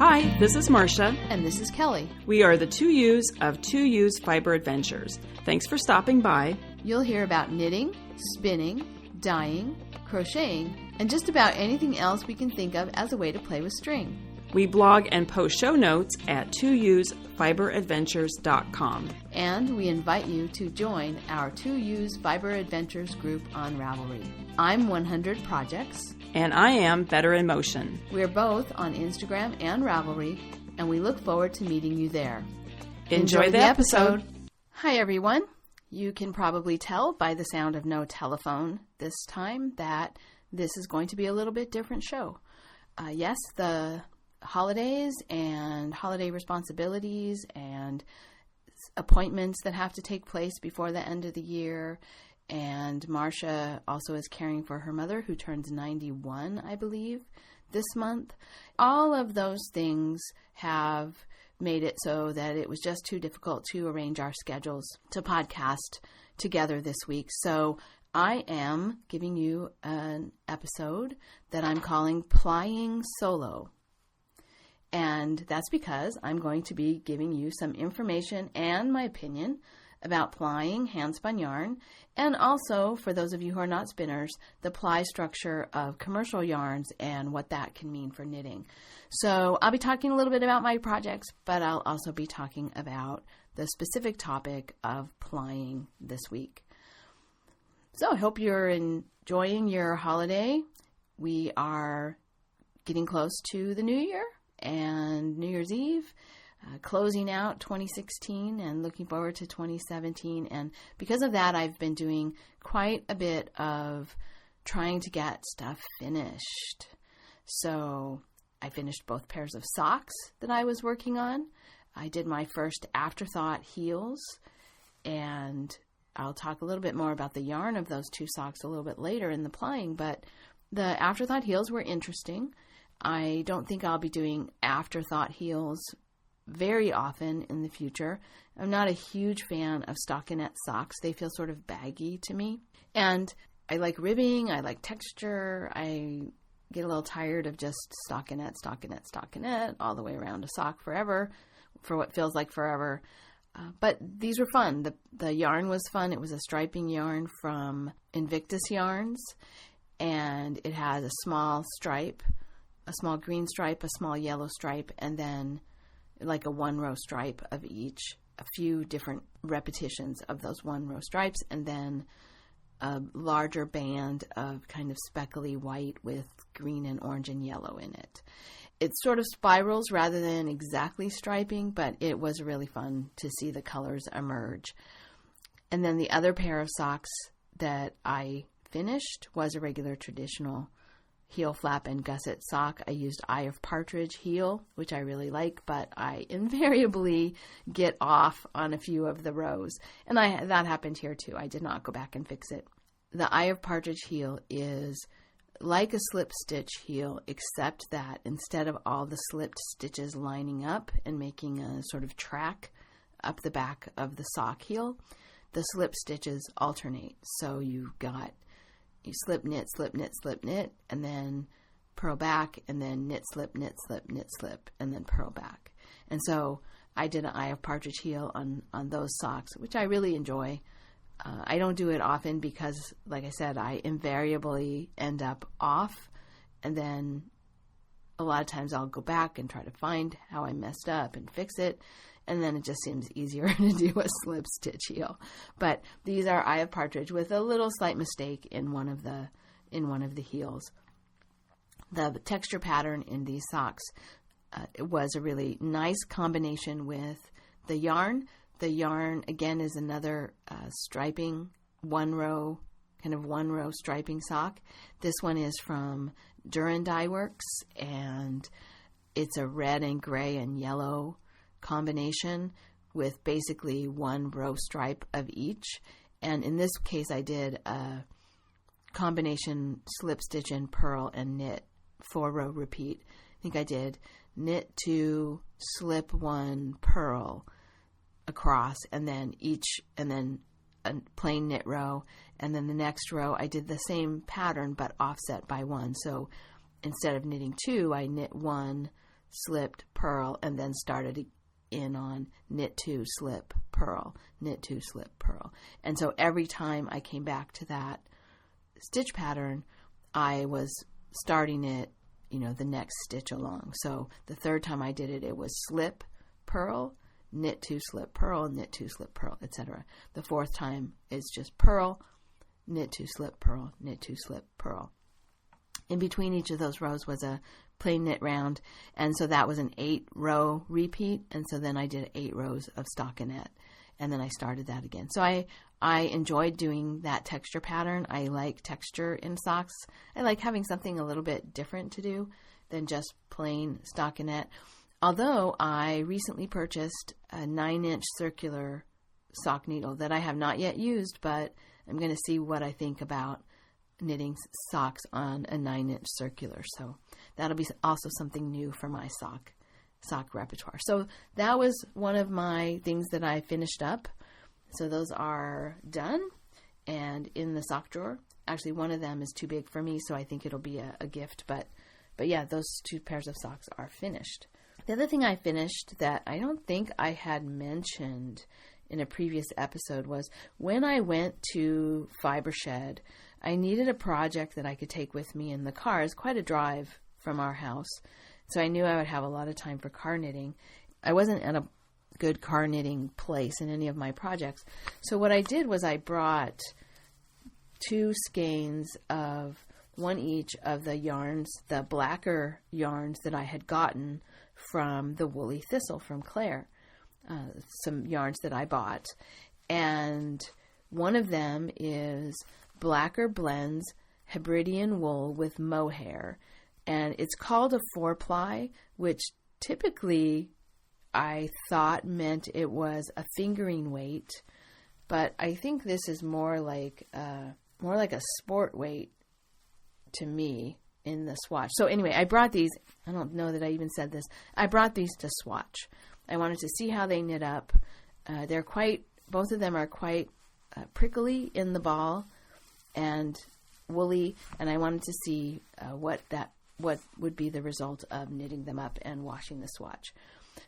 Hi, this is Marcia. And this is Kelly. We are the 2U's of 2U's Fiber Adventures. Thanks for stopping by. You'll hear about knitting, spinning, dyeing, crocheting, and just about anything else we can think of as a way to play with string. We blog and post show notes at 2usfiberadventures.com. And we invite you to join our 2U's Fiber Adventures group on Ravelry. I'm 100 Projects. And I am Better in Motion. We're both on Instagram and Ravelry, and we look forward to meeting you there. Enjoy the episode. Hi, everyone. You can probably tell by the sound of no telephone this time that this is going to be a little bit different show. Yes, the holidays and holiday responsibilities and appointments that have to take place before the end of the year. And Marcia also is caring for her mother, who turns 91, I believe, this month. All of those things have made it so that it was just too difficult to arrange our schedules to podcast together this week. So I am giving you an episode that I'm calling Plying Solo. And that's because I'm going to be giving you some information and my opinion about plying handspun yarn, and also, for those of you who are not spinners, the ply structure of commercial yarns and what that can mean for knitting. So I'll be talking a little bit about my projects, but I'll also be talking about the specific topic of plying this week. So I hope you're enjoying your holiday. We are getting close to the New Year and New Year's Eve. Closing out 2016 and looking forward to 2017. And because of that, I've been doing quite a bit of trying to get stuff finished. So I finished both pairs of socks that I was working on. I did my first afterthought heels, and I'll talk a little bit more about the yarn of those two socks a little bit later in the plying, but the afterthought heels were interesting. I don't think I'll be doing afterthought heels very often in the future. I'm not a huge fan of stockinette socks. They feel sort of baggy to me. And I like ribbing. I like texture. I get a little tired of just stockinette all the way around a sock forever for what feels like forever. But these were fun. The yarn was fun. It was a striping yarn from Invictus Yarns. And it has a small stripe, a small green stripe, a small yellow stripe, and then like a one-row stripe of each, a few different repetitions of those one-row stripes, and then a larger band of kind of speckly white with green and orange and yellow in it. It sort of spirals rather than exactly striping, but it was really fun to see the colors emerge. And then the other pair of socks that I finished was a regular traditional heel flap and gusset sock. I used Eye of Partridge heel, which I really like, but I invariably get off on a few of the rows. And that happened here too. I did not go back and fix it. The Eye of Partridge heel is like a slip stitch heel, except that instead of all the slipped stitches lining up and making a sort of track up the back of the sock heel, the slip stitches alternate. So you slip, knit, slip, knit, slip, knit, and then purl back, and then knit, slip, knit, slip, knit, slip, and then purl back. And so I did an Eye of Partridge heel on those socks, which I really enjoy. I don't do it often because, like I said, I invariably end up off, and then a lot of times I'll go back and try to find how I messed up and fix it. And then it just seems easier to do a slip stitch heel. But these are Eye of Partridge with a little slight mistake in one of the heels. The texture pattern in these socks was a really nice combination with the yarn. The yarn again is another striping one row striping sock. This one is from Duran Dye Works, and it's a red and gray and yellow combination with basically one row stripe of each. And in this case, I did a combination slip stitch and purl and knit 4-row repeat. I think I did knit 2, slip 1, purl across, and then a plain knit row, and then the next row I did the same pattern but offset by 1. So instead of knitting 2, I knit 1, slipped, purl, and then started in on knit 2, slip, purl, knit 2, slip, purl. And so every time I came back to that stitch pattern, I was starting it, the next stitch along. So the third time I did it, it was slip, purl, knit 2, slip, purl, knit 2, slip, purl, etc. The fourth time is just purl, knit 2, slip, purl, knit 2, slip, purl. In between each of those rows was a plain knit round, and so that was an 8-row repeat, and so then I did 8 rows of stockinette, and then I started that again. So I enjoyed doing that texture pattern. I like texture in socks. I like having something a little bit different to do than just plain stockinette. Although I recently purchased a 9-inch circular sock needle that I have not yet used, but I'm going to see what I think about knitting socks on a 9-inch circular. So that'll be also something new for my sock repertoire. So that was one of my things that I finished up. So those are done and in the sock drawer. Actually, one of them is too big for me, so I think it'll be a gift. But yeah, those 2 pairs of socks are finished. The other thing I finished that I don't think I had mentioned in a previous episode was when I went to Fiber Shed, I needed a project that I could take with me in the car. It's quite a drive from our house, so I knew I would have a lot of time for car knitting. I wasn't at a good car knitting place in any of my projects. So what I did was I brought 2 skeins of one each of the yarns, the blacker yarns that I had gotten from the Woolly Thistle from Claire, some yarns that I bought. And one of them is Blacker Blends Hebridean Wool with Mohair. And it's called a 4-ply, which typically I thought meant it was a fingering weight, but I think this is more like a sport weight to me in the swatch. So anyway, I brought these. I don't know that I even said this. I brought these to swatch. I wanted to see how they knit up. Both of them are quite prickly in the ball and woolly, and I wanted to see what would be the result of knitting them up and washing the swatch.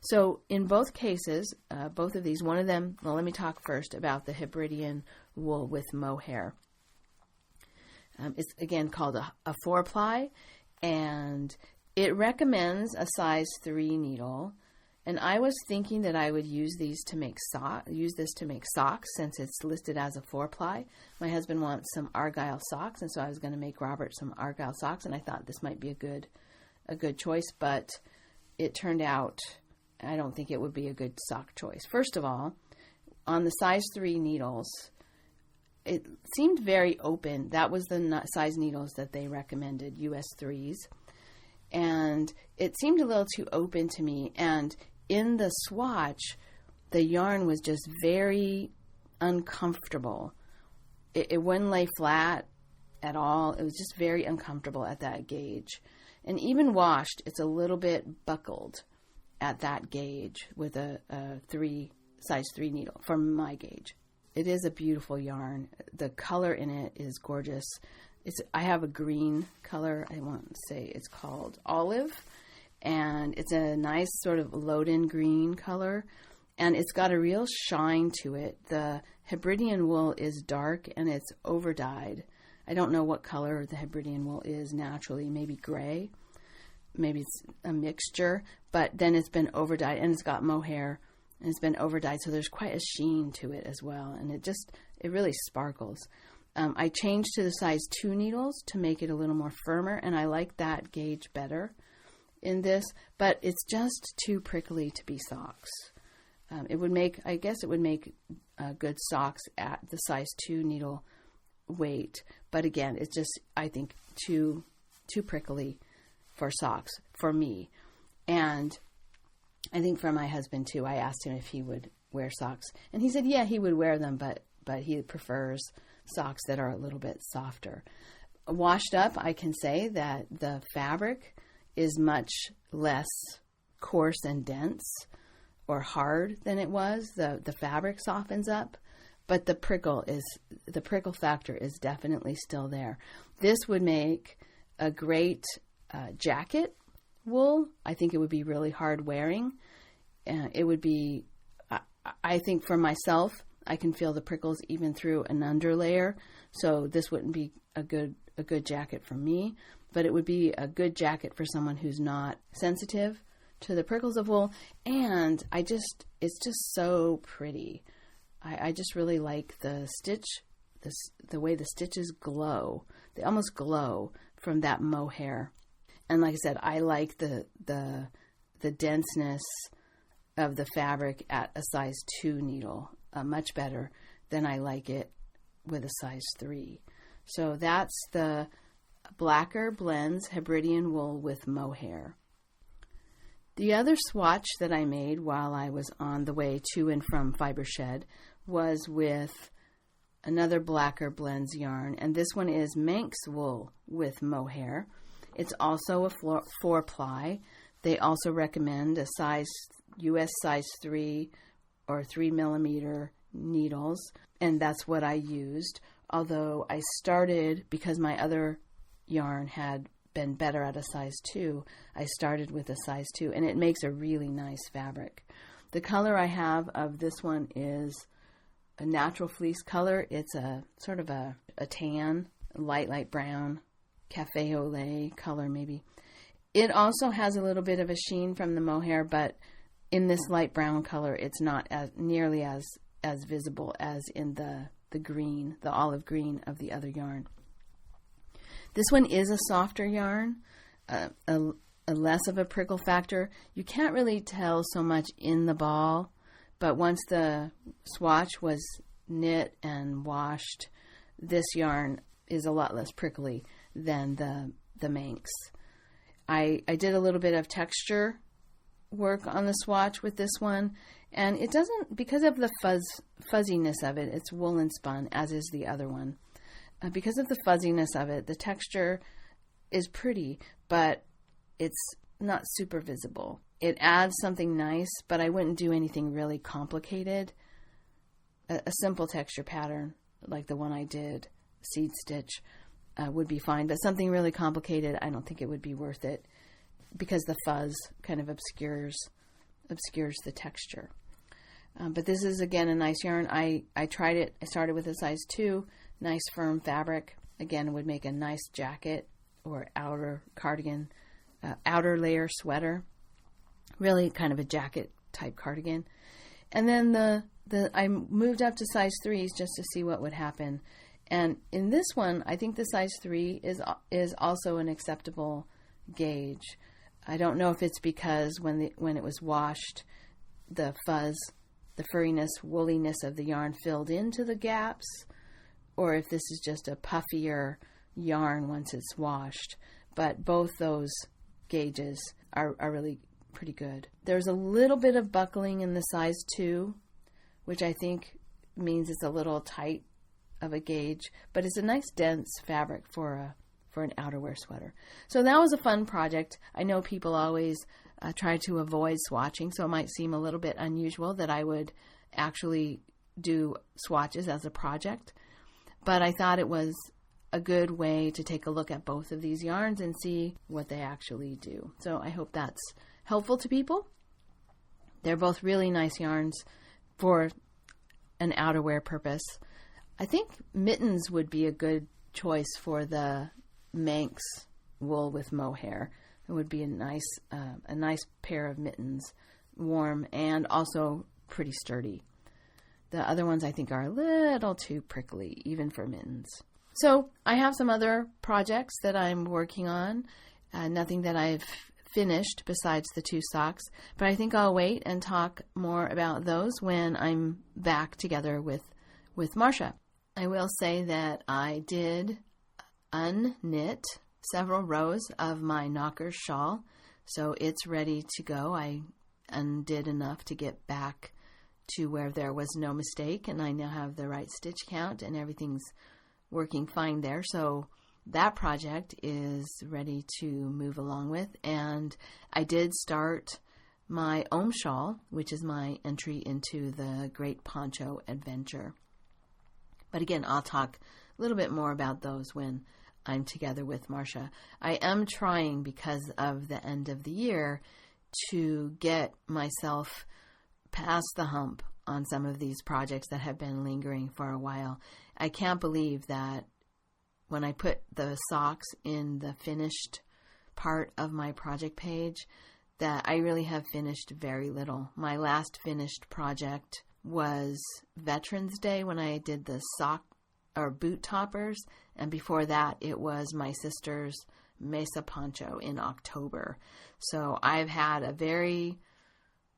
So in both cases, both of these, one of them, well, let me talk first about the Hebridean wool with mohair. It's again called a 4-ply, and it recommends a size 3 needle. And I was thinking that I would use this to make socks since it's listed as a 4-ply. My husband wants some Argyle socks, and so I was going to make Robert some Argyle socks, and I thought this might be a good choice, but it turned out I don't think it would be a good sock choice. First of all, on the size 3 needles, it seemed very open. That was the size needles that they recommended, US 3s. And it seemed a little too open to me. And in the swatch, the yarn was just very uncomfortable. It wouldn't lay flat at all. It was just very uncomfortable at that gauge. And even washed, it's a little bit buckled at that gauge with a size 3 needle from my gauge. It is a beautiful yarn. The color in it is gorgeous. I have a green color. I want to say it's called Olive, and it's a nice sort of load-in green color, and it's got a real shine to it. The Hebridean wool is dark and it's over-dyed. I don't know what color the Hebridean wool is naturally, maybe gray, maybe it's a mixture, but then it's been over-dyed, and it's got mohair, and it's been over-dyed, so there's quite a sheen to it as well, and it really sparkles. I changed to the size 2 needles to make it a little more firmer, and I like that gauge better in this, but it's just too prickly to be socks. It would make good socks at the size 2 needle weight, but again, it's just, I think, too prickly for socks for me. And I think for my husband too. I asked him if he would wear socks, and he said yeah, he would wear them, but he prefers socks that are a little bit softer. Washed up, I can say that the fabric is much less coarse and dense or hard than it was. The fabric softens up, but the prickle factor is definitely still there. This would make a great jacket wool, I think it would be really hard wearing. It would be, I think for myself, I can feel the prickles even through an underlayer. So this wouldn't be a good jacket for me, but it would be a good jacket for someone who's not sensitive to the prickles of wool. And it's just so pretty. I just really like the stitch, the way the stitches glow. They almost glow from that mohair. And like I said, I like the denseness of the fabric at a size 2 needle much better than I like it with a size 3. So that's the Blacker Blends Hebridean wool with mohair. The other swatch that I made while I was on the way to and from Fiber Shed was with another Blacker Blends yarn, and this one is Manx wool with mohair. It's also a 4-ply. They also recommend a US size 3 or 3 millimeter needles, and that's what I used. Although I started, because my other yarn had been better at a size 2, I started with a size 2, and it makes a really nice fabric. The color I have of this one is a natural fleece color. It's a sort of a tan, light brown, cafe au lait color maybe. It also has a little bit of a sheen from the mohair, but in this light brown color, it's not nearly as visible as in the green, the olive green of the other yarn. This one is a softer yarn, a less of a prickle factor. You can't really tell so much in the ball, but once the swatch was knit and washed, this yarn is a lot less prickly than the Manx. I did a little bit of texture work on the swatch with this one, and it doesn't, because of the fuzziness of it, it's woolen spun, as is the other one. Because of the fuzziness of it, the texture is pretty, but it's not super visible. It adds something nice, but I wouldn't do anything really complicated. A simple texture pattern, like the one I did, seed stitch, would be fine, but something really complicated, I don't think it would be worth it, because the fuzz kind of obscures the texture. But this is, again, a nice yarn. I tried it. I started with a size 2, nice firm fabric. Again, would make a nice jacket or outer cardigan, outer layer sweater. Really kind of a jacket type cardigan. And then I moved up to size 3s just to see what would happen. And in this one, I think the size 3 is also an acceptable gauge. I don't know if it's because when it was washed, the fuzz, the furriness, woolliness of the yarn filled into the gaps, or if this is just a puffier yarn once it's washed. But both those gauges are really pretty good. There's a little bit of buckling in the size 2, which I think means it's a little tight of a gauge, but it's a nice dense fabric for an outerwear sweater. So that was a fun project. I know people always try to avoid swatching, so it might seem a little bit unusual that I would actually do swatches as a project, but I thought it was a good way to take a look at both of these yarns and see what they actually do. So I hope that's helpful to people. They're both really nice yarns for an outerwear purpose. I think mittens would be a good choice for the Manx wool with mohair. It would be a nice pair of mittens, warm and also pretty sturdy. The other ones I think are a little too prickly, even for mittens. So I have some other projects that I'm working on. Nothing that I've finished besides the 2 socks, but I think I'll wait and talk more about those when I'm back together with Marcia. I will say that I did unknit several rows of my Knockers shawl, so it's ready to go. I undid enough to get back to where there was no mistake, and I now have the right stitch count and everything's working fine there. So that project is ready to move along with, and I did start my Ohm shawl, which is my entry into the Great Poncho Adventure. But again, I'll talk a little bit more about those when I'm together with Marcia. I am trying, because of the end of the year, to get myself past the hump on some of these projects that have been lingering for a while. I can't believe that when I put the socks in the finished part of my project page, that I really have finished very little. My last finished project was Veterans Day, when I did the sock or boot toppers, and before that it was my sister's mesa poncho in October. So I've had a very,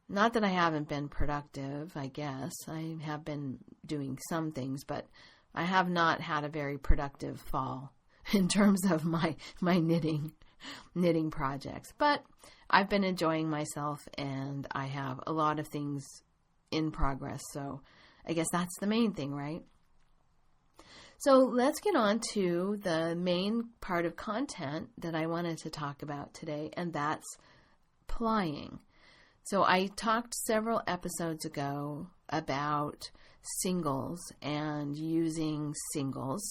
not that I haven't been productive, I guess. I have been doing some things, but I have not had a very productive fall in terms of my knitting projects. But I've been enjoying myself, and I have a lot of things in progress. So I guess that's the main thing, right? So let's get on to the main part of content that I wanted to talk about today, and that's plying. So I talked several episodes ago about singles and using singles,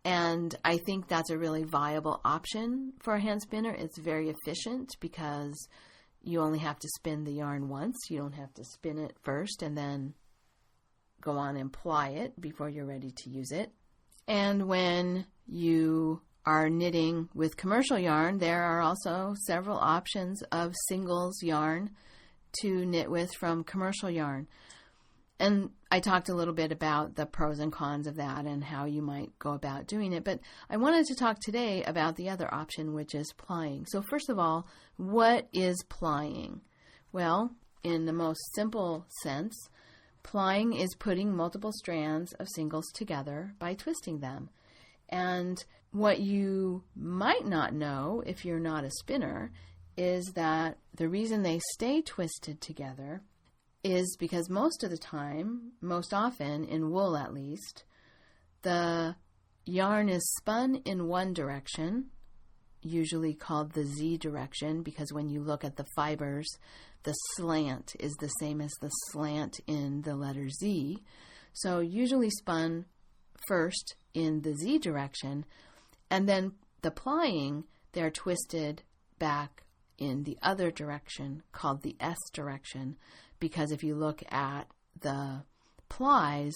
and I think that's a really viable option for a hand spinner. It's very efficient because you only have to spin the yarn once. You don't have to spin it first and then go on and ply it before you're ready to use it. And when you are knitting with commercial yarn, there are also several options of singles yarn to knit with from commercial yarn. And I talked a little bit about the pros and cons of that and how you might go about doing it. But I wanted to talk today about the other option, which is plying. So first of all, what is plying? Well, in the most simple sense, plying is putting multiple strands of singles together by twisting them. And what you might not know if you're not a spinner is that the reason they stay twisted together is because most of the time, most often, in wool at least, the yarn is spun in one direction, usually called the Z direction, because when you look at the fibers, the slant is the same as the slant in the letter Z. So usually spun first in the Z direction, and then the plying, they're twisted back in the other direction, called the S direction, because if you look at the plies,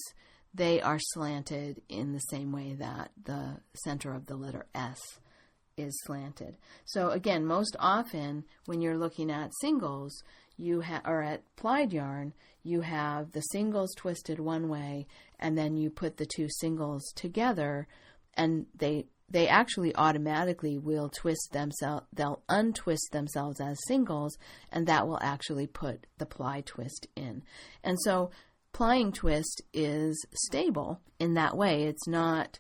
they are slanted in the same way that the center of the letter S is slanted. So again, most often when you're looking at singles, or at plied yarn, you have the singles twisted one way, and then you put the two singles together, and they actually automatically will twist themselves. They'll untwist themselves as singles, and that will actually put the ply twist in. And so plying twist is stable in that way. It's not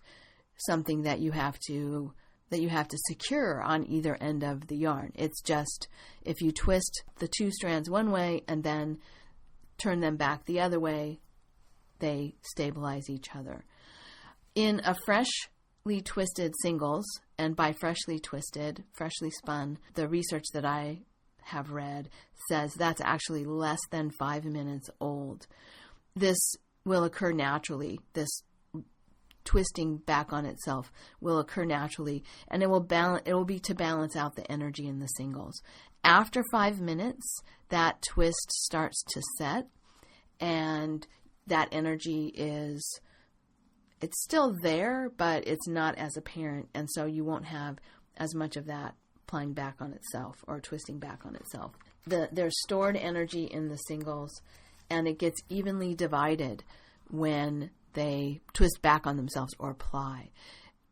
something that you have to secure on either end of the yarn. It's just if you twist the two strands one way and then turn them back the other way, they stabilize each other. In a freshly twisted singles, and by freshly twisted, freshly spun, the research that I have read says that's actually less than 5 minutes old. This will occur naturally. This twisting back on itself will occur naturally, and it will be to balance out the energy in the singles. After 5 minutes, that twist starts to set, and that energy it's still there, but it's not as apparent, and so you won't have as much of that plying back on itself or twisting back on itself. There's stored energy in the singles, and it gets evenly divided when they twist back on themselves or ply.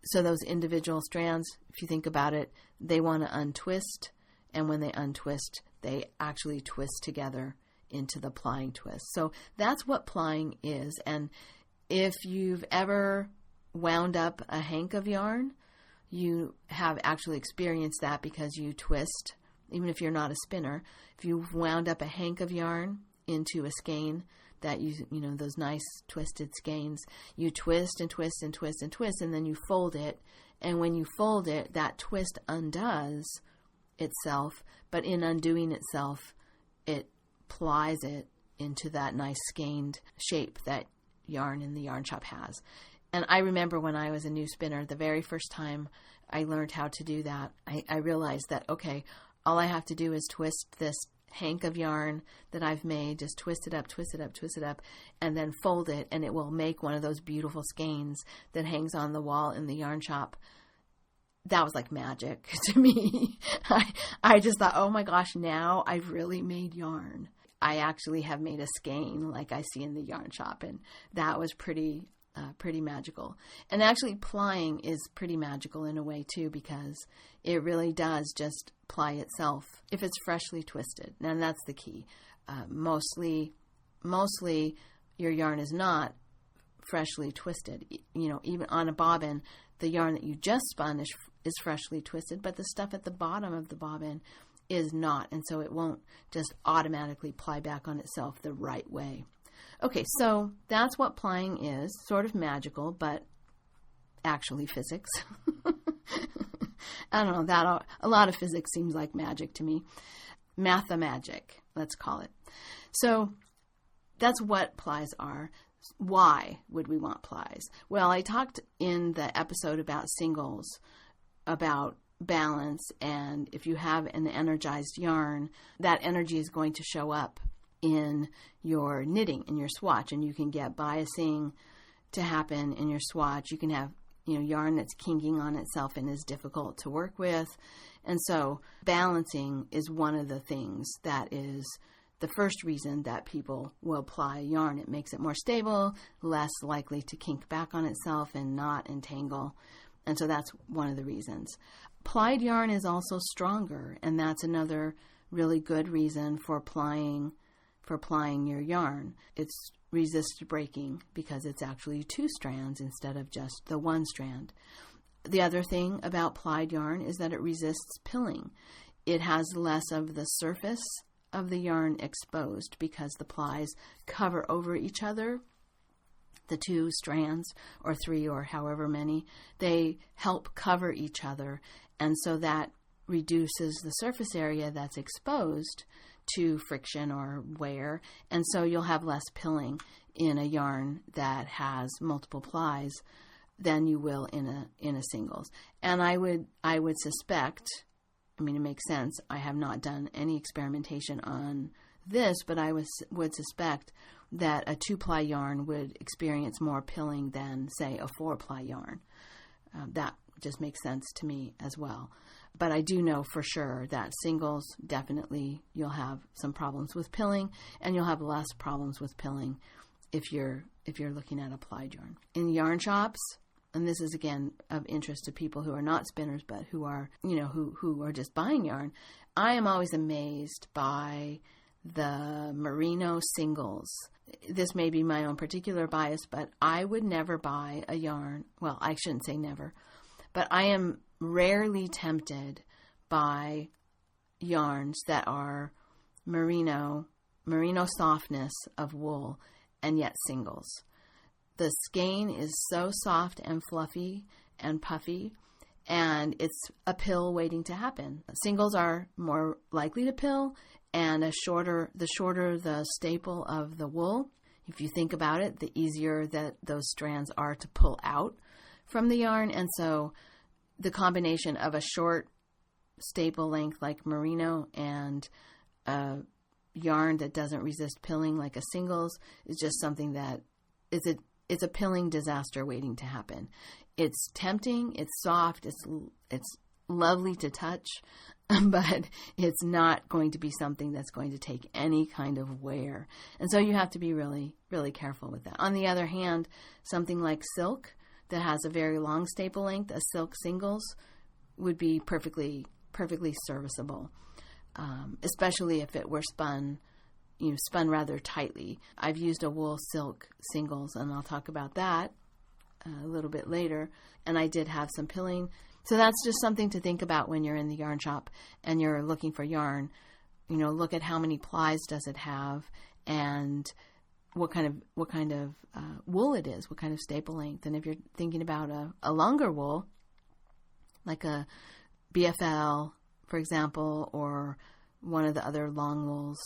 So those individual strands, if you think about it, they want to untwist, and when they untwist, they actually twist together into the plying twist. So that's what plying is. And if you've ever wound up a hank of yarn, you have actually experienced that because you twist, even if you're not a spinner. If you've wound up a hank of yarn into a skein, that you know, those nice twisted skeins, you twist and twist and twist and twist, and then you fold it. And when you fold it, that twist undoes itself, but in undoing itself, it plies it into that nice skeined shape that yarn in the yarn shop has. And I remember when I was a new spinner, the very first time I learned how to do that, I realized that, okay, all I have to do is twist this hank of yarn that I've made, just twist it up, twist it up, twist it up, and then fold it, and it will make one of those beautiful skeins that hangs on the wall in the yarn shop. That was like magic to me. I just thought, oh my gosh, now I've really made yarn. I actually have made a skein like I see in the yarn shop, and that was pretty magical. And actually plying is pretty magical in a way too, because it really does just ply itself if it's freshly twisted. And that's the key. Mostly your yarn is not freshly twisted. You know, even on a bobbin, the yarn that you just spun is freshly twisted, but the stuff at the bottom of the bobbin is not, and so it won't just automatically ply back on itself the right way. Okay, so that's what plying is, sort of magical, but actually physics. I don't know, that a lot of physics seems like magic to me. Mathemagic, let's call it. So that's what plies are. Why would we want plies? Well, I talked in the episode about singles, about balance, and if you have an energized yarn, that energy is going to show up in your knitting, in your swatch, and you can get biasing to happen in your swatch. You can have, yarn that's kinking on itself and is difficult to work with. And so balancing is one of the things that is the first reason that people will ply yarn. It makes it more stable, less likely to kink back on itself and not entangle. And so that's one of the reasons. Plied yarn is also stronger, and that's another really good reason for plying your yarn. It's resist breaking because it's actually 2 strands instead of just the 1 strand. The other thing about plied yarn is that it resists pilling. It has less of the surface of the yarn exposed because the plies cover over each other. The 2 strands, or 3, or however many, they help cover each other, and so that reduces the surface area that's exposed to friction or wear, and so you'll have less pilling in a yarn that has multiple plies than you will in a singles. And I would suspect, I mean, it makes sense, I have not done any experimentation on this, but I would suspect that a 2-ply yarn would experience more pilling than, say, a 4-ply yarn. That just makes sense to me as well. But I do know for sure that singles, definitely you'll have some problems with pilling, and you'll have less problems with pilling if you're looking at a plied yarn. In yarn shops, and this is again of interest to people who are not spinners but who are, who are just buying yarn, I am always amazed by the merino singles. This may be my own particular bias, but I would never buy a yarn. Well, I shouldn't say never, but I am rarely tempted by yarns that are merino softness of wool, and yet singles. The skein is so soft and fluffy and puffy, and it's a pill waiting to happen. Singles are more likely to pill, and the shorter the staple of the wool, if you think about it, the easier that those strands are to pull out from the yarn. And so the combination of a short staple length like merino and a yarn that doesn't resist pilling like a singles is just something that it's a pilling disaster waiting to happen. It's tempting, it's soft, it's lovely to touch, but it's not going to be something that's going to take any kind of wear. And so you have to be really, really careful with that. On the other hand, something like silk that has a very long staple length, a silk singles, would be perfectly serviceable, especially if it were spun rather tightly. I've used a wool silk singles, and I'll talk about that a little bit later, and I did have some pilling. So that's just something to think about when you're in the yarn shop and you're looking for yarn. Look at how many plies does it have, and what kind of wool it is, what kind of staple length. And if you're thinking about a longer wool, like a BFL, for example, or one of the other long wools,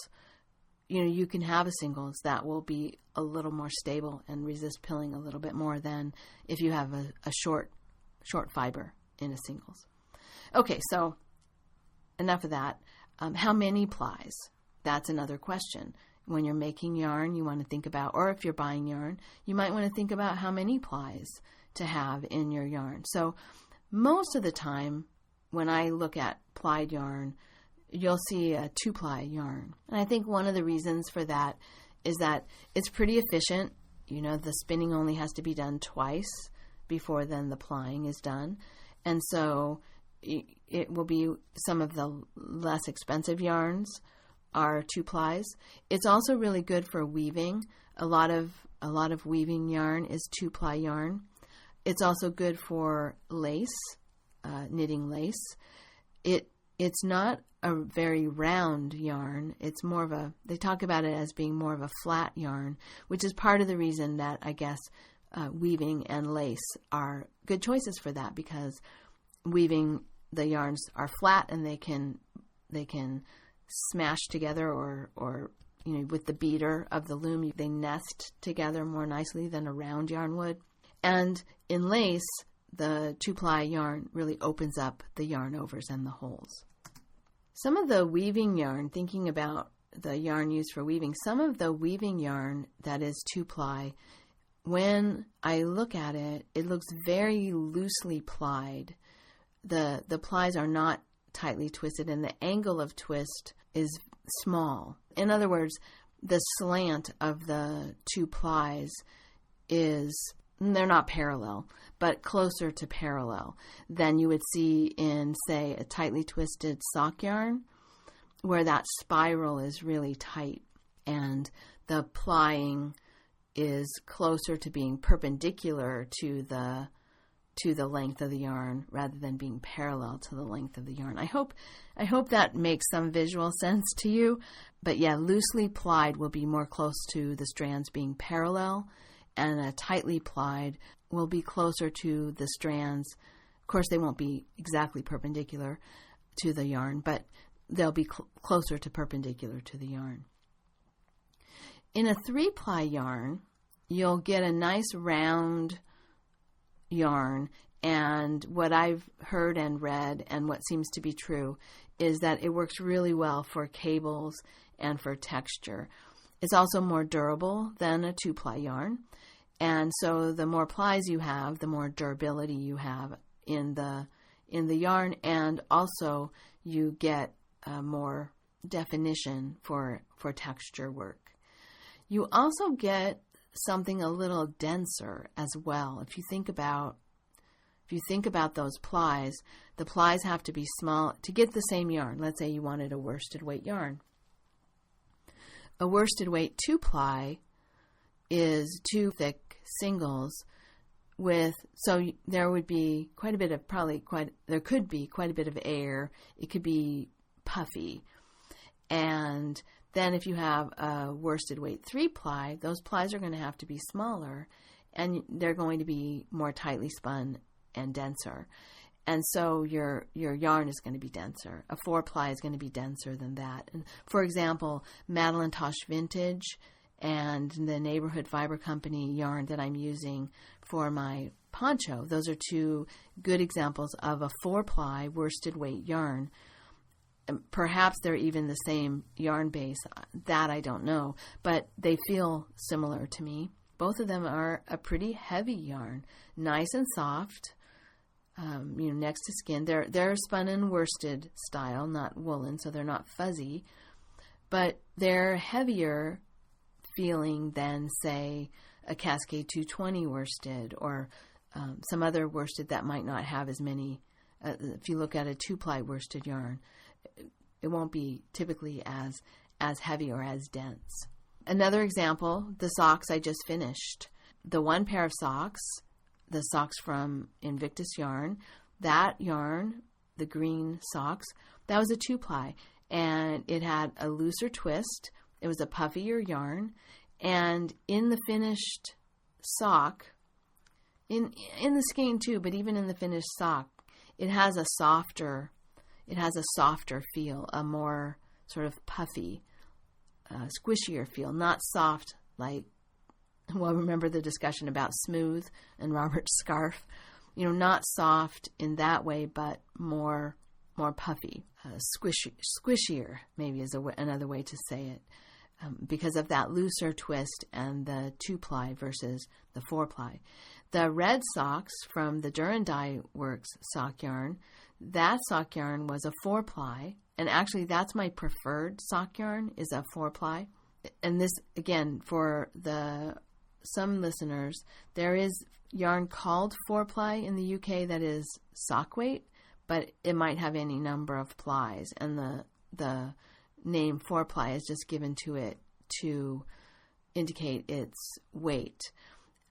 you can have a singles that will be a little more stable and resist pilling a little bit more than if you have a short fiber in a singles. Okay, so enough of that. How many plies? That's another question. When you're making yarn, you want to think about, or if you're buying yarn, you might want to think about how many plies to have in your yarn. So most of the time, when I look at plied yarn, you'll see a 2-ply yarn. And I think one of the reasons for that is that it's pretty efficient. The spinning only has to be done twice before then the plying is done. And so it will be some of the less expensive yarns are 2-plies. It's also really good for weaving. A lot of weaving yarn is 2-ply yarn. It's also good for lace, knitting lace. It's not a very round yarn. It's more of they talk about it as being more of a flat yarn, which is part of the reason that I guess weaving and lace are good choices for that, because weaving, the yarns are flat and they can smash together or with the beater of the loom, they nest together more nicely than a round yarn would. And in lace, the 2-ply yarn really opens up the yarn overs and the holes. Some of the weaving yarn, thinking about the yarn used for weaving, some of the weaving yarn that is 2-ply, when I look at it, it looks very loosely plied. The plies are not tightly twisted, and the angle of twist is small. In other words, the slant of the 2 plies they're not parallel, but closer to parallel than you would see in, say, a tightly twisted sock yarn, where that spiral is really tight and the plying is closer to being perpendicular to the length of the yarn rather than being parallel to the length of the yarn. I hope that makes some visual sense to you. But yeah, loosely plied will be more close to the strands being parallel, and a tightly plied will be closer to the strands. Of course, they won't be exactly perpendicular to the yarn, but they'll be closer to perpendicular to the yarn. In a 3-ply yarn, you'll get a nice round yarn, and what I've heard and read and what seems to be true is that it works really well for cables and for texture. It's also more durable than a 2-ply yarn, and so the more plies you have, the more durability you have in the yarn, and also you get more definition for texture work. You also get something a little denser as well. If you think about those plies, the plies have to be small to get the same yarn. Let's say you wanted a worsted weight yarn. A worsted weight 2-ply is 2 thick singles so there would be quite a bit of there could be quite a bit of air. It could be puffy. And then if you have a worsted weight 3-ply, those plies are going to have to be smaller, and they're going to be more tightly spun and denser. And so your yarn is going to be denser. A 4-ply is going to be denser than that. And for example, Madeline Tosh Vintage and the Neighborhood Fiber Company yarn that I'm using for my poncho, those are 2 good examples of a 4-ply worsted weight yarn. Perhaps they're even the same yarn base. That I don't know, but they feel similar to me. Both of them are a pretty heavy yarn, nice and soft. Next to skin. They're spun in worsted style, not woolen, so they're not fuzzy, but they're heavier feeling than, say, a Cascade 220 worsted or some other worsted that might not have as many. If you look at a 2-ply worsted yarn, it won't be typically as heavy or as dense. Another example, the socks I just finished. The one pair of socks, the socks from Invictus Yarn, that yarn, the green socks, that was a 2-ply, and it had a looser twist. It was a puffier yarn, and in the finished sock, in the skein too, but even in the finished sock, it has a softer feel, a more sort of puffy squishier feel, not soft like, well, remember the discussion about smooth and Robert's scarf? Not soft in that way, but more puffy. Squishier, maybe is another way to say it, because of that looser twist and the 2-ply versus the 4-ply. The red socks from the Dye Works sock yarn, that sock yarn was a 4-ply, and actually that's my preferred sock yarn, is a 4-ply. And this, again, for some listeners, there is yarn called 4-ply in the UK that is sock weight, but it might have any number of plies, and the name 4-ply is just given to it to indicate its weight.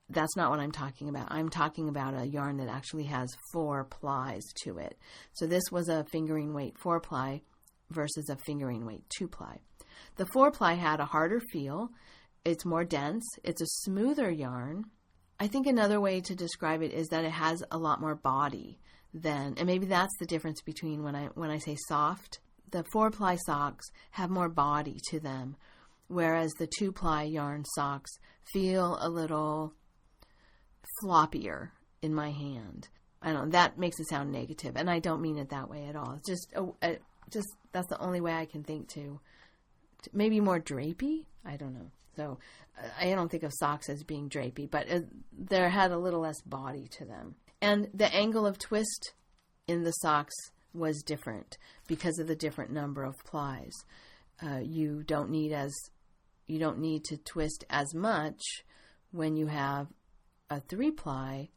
That's not what I'm talking about. I'm talking about a yarn that actually has 4 plies to it. So this was a fingering weight 4-ply versus a fingering weight 2-ply. The 4-ply had a harder feel. It's more dense. It's a smoother yarn. I think another way to describe it is that it has a lot more body than, and maybe that's the difference between when I say soft. The 4-ply socks have more body to them, whereas the 2-ply yarn socks feel a little floppier in my hand. I don't know, that makes it sound negative, and I don't mean it that way at all. It's just that's the only way I can think to maybe more drapey. I don't know. So I don't think of socks as being drapey, but they had a little less body to them. And the angle of twist in the socks was different because of the different number of plies. You don't need to twist as much when you have a 3-ply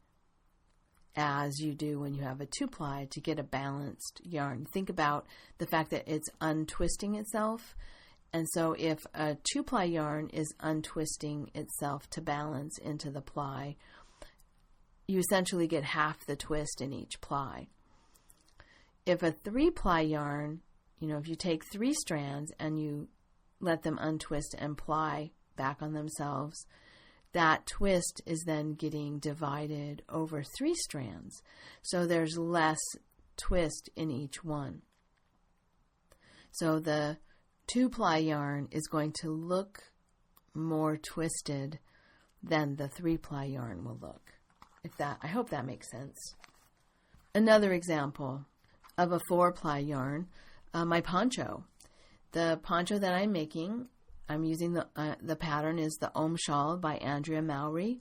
as you do when you have a 2-ply to get a balanced yarn. Think about the fact that it's untwisting itself. And so if a 2-ply yarn is untwisting itself to balance into the ply, you essentially get half the twist in each ply. If a 3-ply yarn, if you take 3 strands and you let them untwist and ply back on themselves, that twist is then getting divided over 3 strands. So there's less twist in each one. So the 2-ply yarn is going to look more twisted than the 3-ply yarn will look. I hope that makes sense. Another example of a 4-ply yarn, my poncho. The poncho that I'm making, I'm using the pattern is the Om Shawl by Andrea Mowry,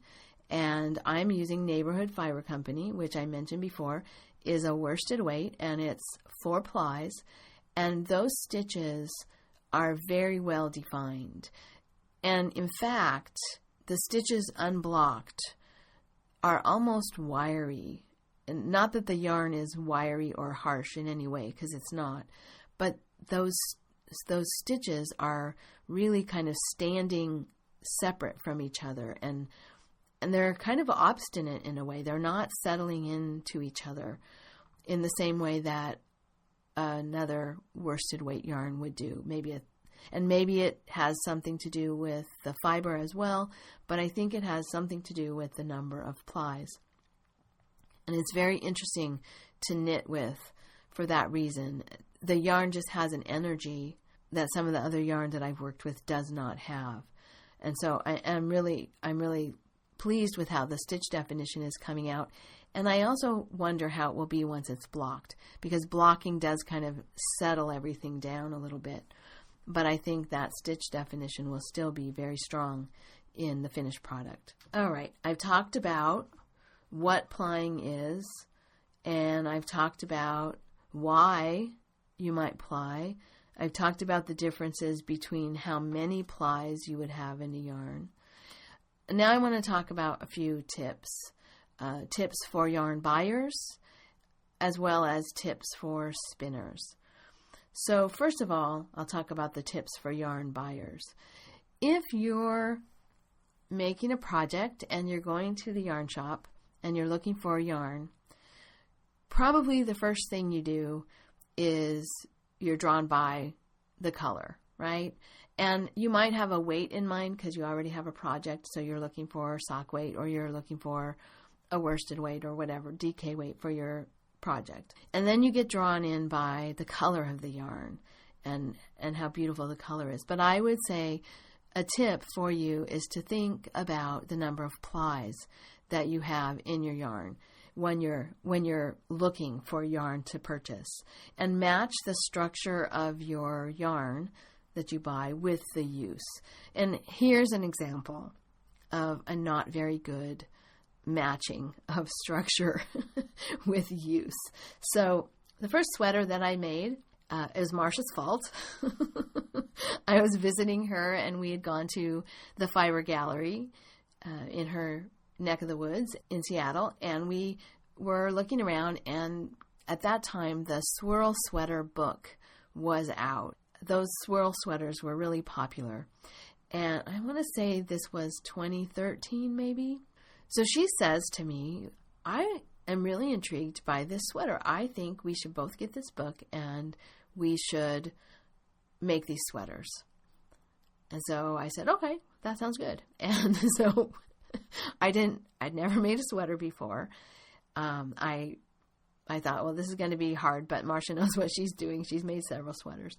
and I'm using Neighborhood Fiber Company, which I mentioned before, is a worsted weight, and it's 4 plies, and those stitches are very well defined. And in fact, the stitches unblocked are almost wiry. And not that the yarn is wiry or harsh in any way, because it's not, but those stitches are really kind of standing separate from each other, and they're kind of obstinate in a way. They're not settling into each other in the same way that another worsted weight yarn would do. Maybe it has something to do with the fiber as well, but I think it has something to do with the number of plies. And it's very interesting to knit with for that reason. The yarn just has an energy that some of the other yarn that I've worked with does not have. And so I'm really pleased with how the stitch definition is coming out. And I also wonder how it will be once it's blocked, because blocking does kind of settle everything down a little bit. But I think that stitch definition will still be very strong in the finished product. All right, I've talked about what plying is, and I've talked about why you might ply. I've talked about the differences between how many plies you would have in a yarn. Now I want to talk about a few tips. Tips for yarn buyers, as well as tips for spinners. So first of all, I'll talk about the tips for yarn buyers. If you're making a project and you're going to the yarn shop and you're looking for a yarn, probably the first thing you do is you're drawn by the color, right? And you might have a weight in mind because you already have a project, so you're looking for sock weight, or you're looking for a worsted weight or whatever, DK weight for your project. And then you get drawn in by the color of the yarn. and how beautiful the color is. But I would say a tip for you is to think about the number of plies that you have in your yarn when you're looking for yarn to purchase, and match the structure of your yarn that you buy with the use. And here's an example of a not very good matching of structure with use. So the first sweater that I made is Marsha's fault. I was visiting her, and we had gone to the Fiber Gallery in her neck of the woods in Seattle, and we were looking around, and at that time the Swirl Sweater book was out. Those swirl sweaters were really popular, and I want to say this was 2013 maybe. So she says to me, I am really intrigued by this sweater. I think we should both get this book and we should make these sweaters. And so I said, okay, that sounds good. And so I'd never made a sweater before. I thought, well, this is going to be hard, but Marsha knows what she's doing. She's made several sweaters.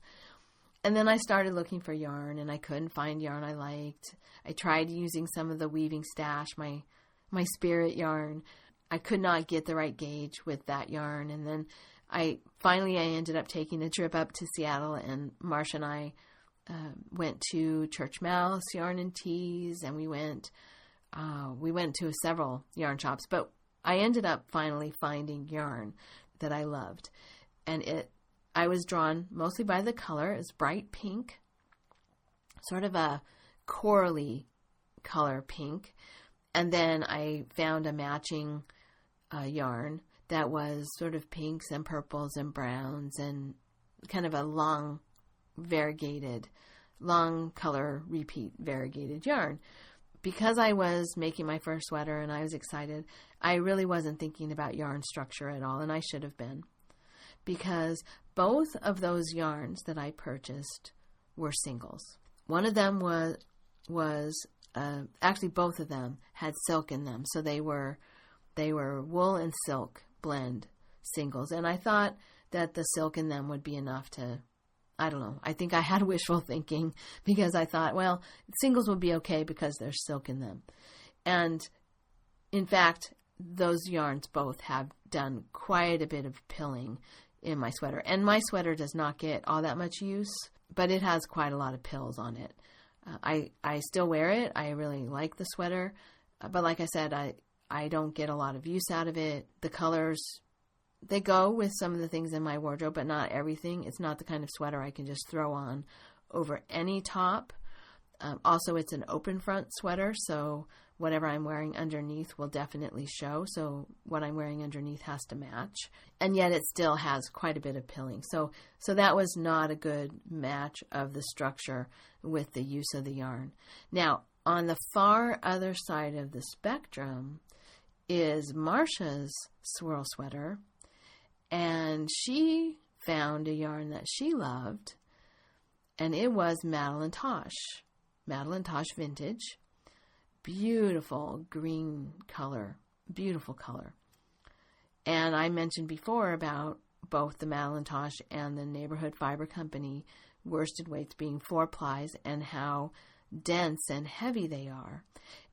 And then I started looking for yarn, and I couldn't find yarn I liked. I tried using some of the Weaving Stash, my Spirit yarn. I could not get the right gauge with that yarn. And then I ended up taking a trip up to Seattle, and Marsha and I went to Church Mouse Yarn and Tees, and we went to several yarn shops, but I ended up finally finding yarn that I loved. And I was drawn mostly by the color. It's bright pink, sort of a corally color pink. And then I found a matching yarn that was sort of pinks and purples and browns and kind of a long color repeat variegated yarn. Because I was making my first sweater and I was excited, I really wasn't thinking about yarn structure at all, and I should have been. Because both of those yarns that I purchased were singles. One of them was actually both of them had silk in them, so they were wool and silk blend singles, and I thought that the silk in them would be enough to, I don't know, I think I had wishful thinking, because I thought, well, singles would be okay because there's silk in them. And in fact, those yarns both have done quite a bit of pilling in my sweater. And my sweater does not get all that much use, but it has quite a lot of pills on it. I still wear it. I really like the sweater. But like I said, I don't get a lot of use out of it. The colors, they go with some of the things in my wardrobe, but not everything. It's not the kind of sweater I can just throw on over any top. Also, it's an open front sweater, so whatever I'm wearing underneath will definitely show. So what I'm wearing underneath has to match. And yet it still has quite a bit of pilling. So that was not a good match of the structure with the use of the yarn. Now, on the far other side of the spectrum is Marsha's Swirl Sweater. And she found a yarn that she loved, and it was Madeline Tosh Vintage. Beautiful green color, beautiful color. And I mentioned before about both the Madeline Tosh and the Neighborhood Fiber Company worsted weights being 4 plies and how dense and heavy they are.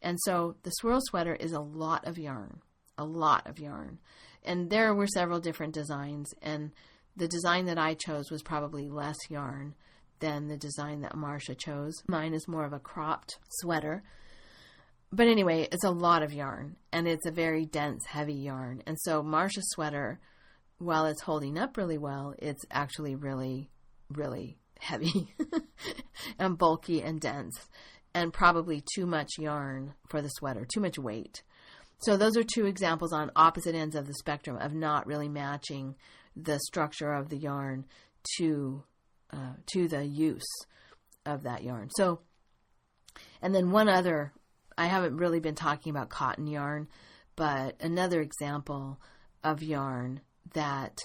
And so the Swirl Sweater is a lot of yarn. And there were several different designs, and the design that I chose was probably less yarn than the design that Marsha chose. Mine is more of a cropped sweater. But anyway, it's a lot of yarn, and it's a very dense, heavy yarn. And so Marsha's sweater, while it's holding up really well, it's actually really, really heavy and bulky and dense, and probably too much yarn for the sweater, too much weight. So those are two examples on opposite ends of the spectrum of not really matching the structure of the yarn to the use of that yarn. So, and then one other, I haven't really been talking about cotton yarn, but another example of yarn that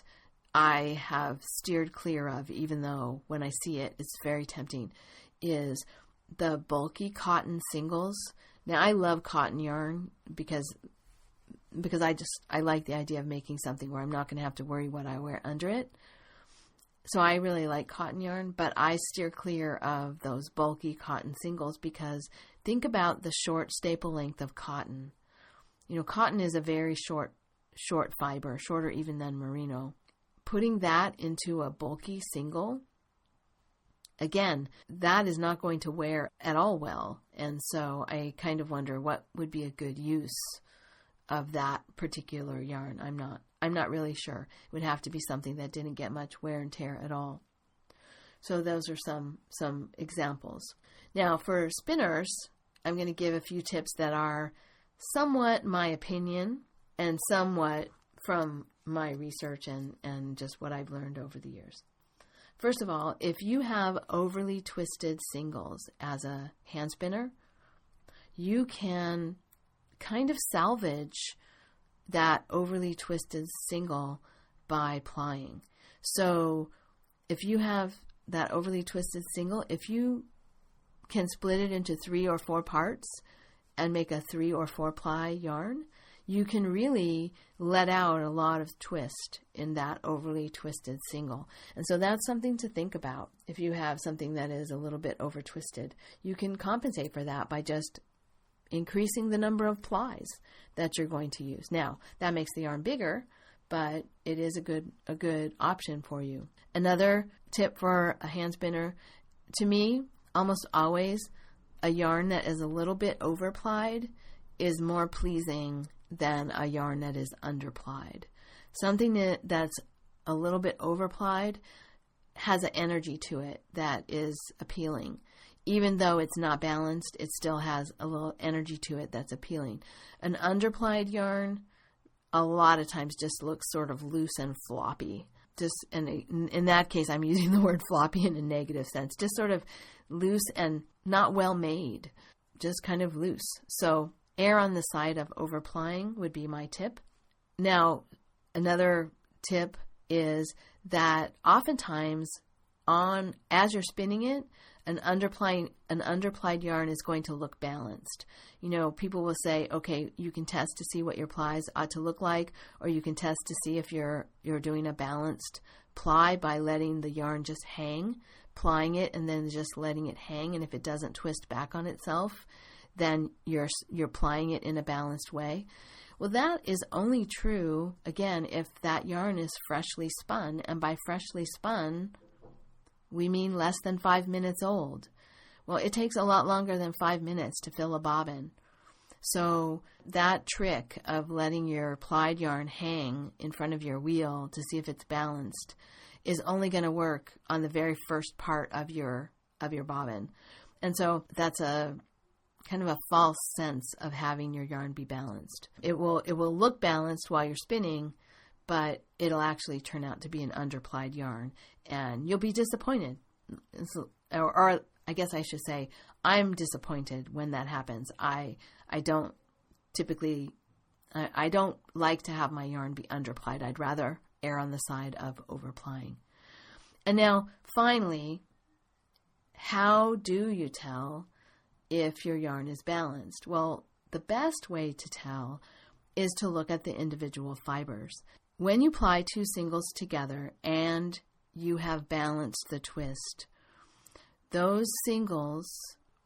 I have steered clear of, even though when I see it, it's very tempting, is the bulky cotton singles. Now, I love cotton yarn because I like the idea of making something where I'm not going to have to worry what I wear under it. So I really like cotton yarn, but I steer clear of those bulky cotton singles because think about the short staple length of cotton. Cotton is a very short fiber, shorter even than merino. Putting that into a bulky single, again, that is not going to wear at all well. And so I kind of wonder what would be a good use of that particular yarn. I'm not really sure. It would have to be something that didn't get much wear and tear at all. So those are some examples. Now for spinners, I'm going to give a few tips that are somewhat my opinion and somewhat from my research and just what I've learned over the years. First of all, if you have overly twisted singles as a hand spinner, you can kind of salvage that overly twisted single by plying. So if you have that overly twisted single, if you can split it into 3 or 4 parts and make a 3 or 4 ply yarn, you can really let out a lot of twist in that overly twisted single. And so that's something to think about. If you have something that is a little bit over twisted, you can compensate for that by just increasing the number of plies that you're going to use. Now, that makes the yarn bigger, but it is a good option for you. Another tip for a hand spinner, to me, almost always a yarn that is a little bit over-plied is more pleasing than a yarn that is under-plied. Something that's a little bit over-plied has an energy to it that is appealing. Even though it's not balanced, it still has a little energy to it that's appealing. An under-plied yarn, a lot of times just looks sort of loose and floppy. And in that case, I'm using the word floppy in a negative sense. Just sort of loose and not well made. Just kind of loose. So err on the side of over-plying would be my tip. Now, another tip is that oftentimes as you're spinning it, an under-plied yarn is going to look balanced. People will say, okay, you can test to see what your plies ought to look like, or you can test to see if you're doing a balanced ply by letting the yarn just hang, plying it, and then just letting it hang. And if it doesn't twist back on itself, then you're plying it in a balanced way. Well, that is only true, again, if that yarn is freshly spun. And by freshly spun, we mean less than 5 minutes old. Well, it takes a lot longer than 5 minutes to fill a bobbin. So that trick of letting your plied yarn hang in front of your wheel to see if it's balanced is only going to work on the very first part of your bobbin. And so that's a kind of a false sense of having your yarn be balanced. It will look balanced while you're spinning, but it'll actually turn out to be an under-plied yarn, and you'll be disappointed. Or I guess I should say, I'm disappointed when that happens. I don't like to have my yarn be under-plied. I'd rather err on the side of over-plying. And now, finally, how do you tell if your yarn is balanced? Well, the best way to tell is to look at the individual fibers. When you ply 2 singles together and you have balanced the twist, those singles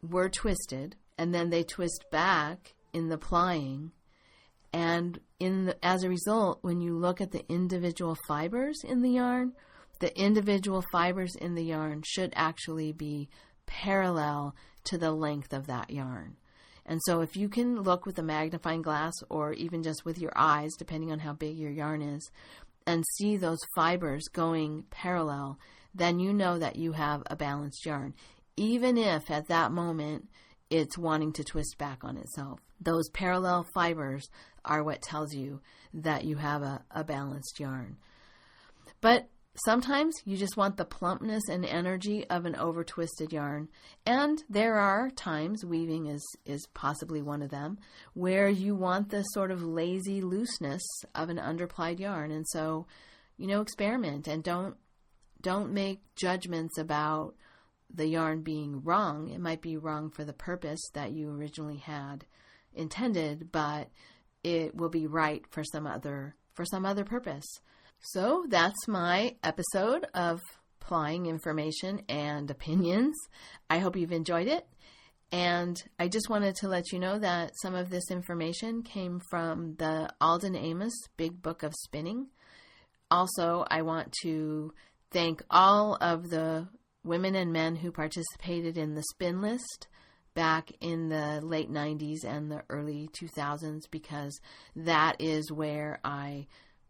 were twisted and then they twist back in the plying. And as a result, when you look at the individual fibers in the yarn, the individual fibers in the yarn should actually be parallel to the length of that yarn. And so if you can look with a magnifying glass or even just with your eyes, depending on how big your yarn is, and see those fibers going parallel, then you know that you have a balanced yarn, even if at that moment it's wanting to twist back on itself. Those parallel fibers are what tells you that you have a balanced yarn. But sometimes you just want the plumpness and energy of an over-twisted yarn. And there are times, weaving is possibly one of them, where you want the sort of lazy looseness of an under-plied yarn. And so, experiment and don't make judgments about the yarn being wrong. It might be wrong for the purpose that you originally had intended, but it will be right for some other purpose. So that's my episode of plying information and opinions. I hope you've enjoyed it. And I just wanted to let you know that some of this information came from the Alden Amos Big Book of Spinning. Also, I want to thank all of the women and men who participated in the spin list back in the late 90s and the early 2000s, because that is where I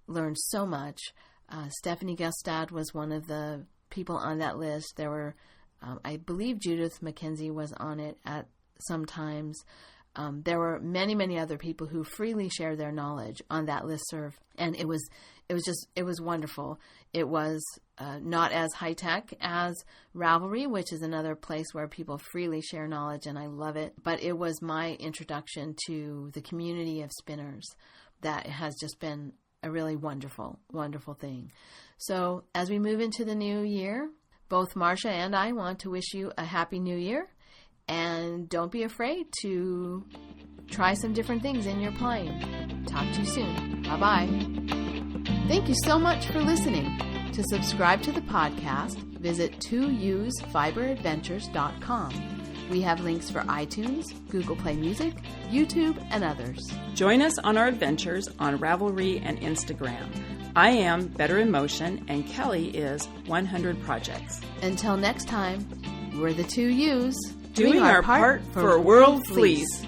learned so much. Stephanie Gustad was one of the people on that list. There were, I believe Judith McKenzie was on it at some times. There were many, many other people who freely shared their knowledge on that listserv, and it was wonderful. It was not as high tech as Ravelry, which is another place where people freely share knowledge, and I love it. But it was my introduction to the community of spinners that has just been a really wonderful, wonderful thing. So as we move into the new year, both Marcia and I want to wish you a happy new year. And don't be afraid to try some different things in your plying. Talk to you soon. Bye-bye. Thank you so much for listening. To subscribe to the podcast, visit 2usfiberadventures.com. We have links for iTunes, Google Play Music, YouTube, and others. Join us on our adventures on Ravelry and Instagram. I am Better in Motion, and Kelly is 100 Projects. Until next time, we're the 2 U's. Doing our part for World Fleece.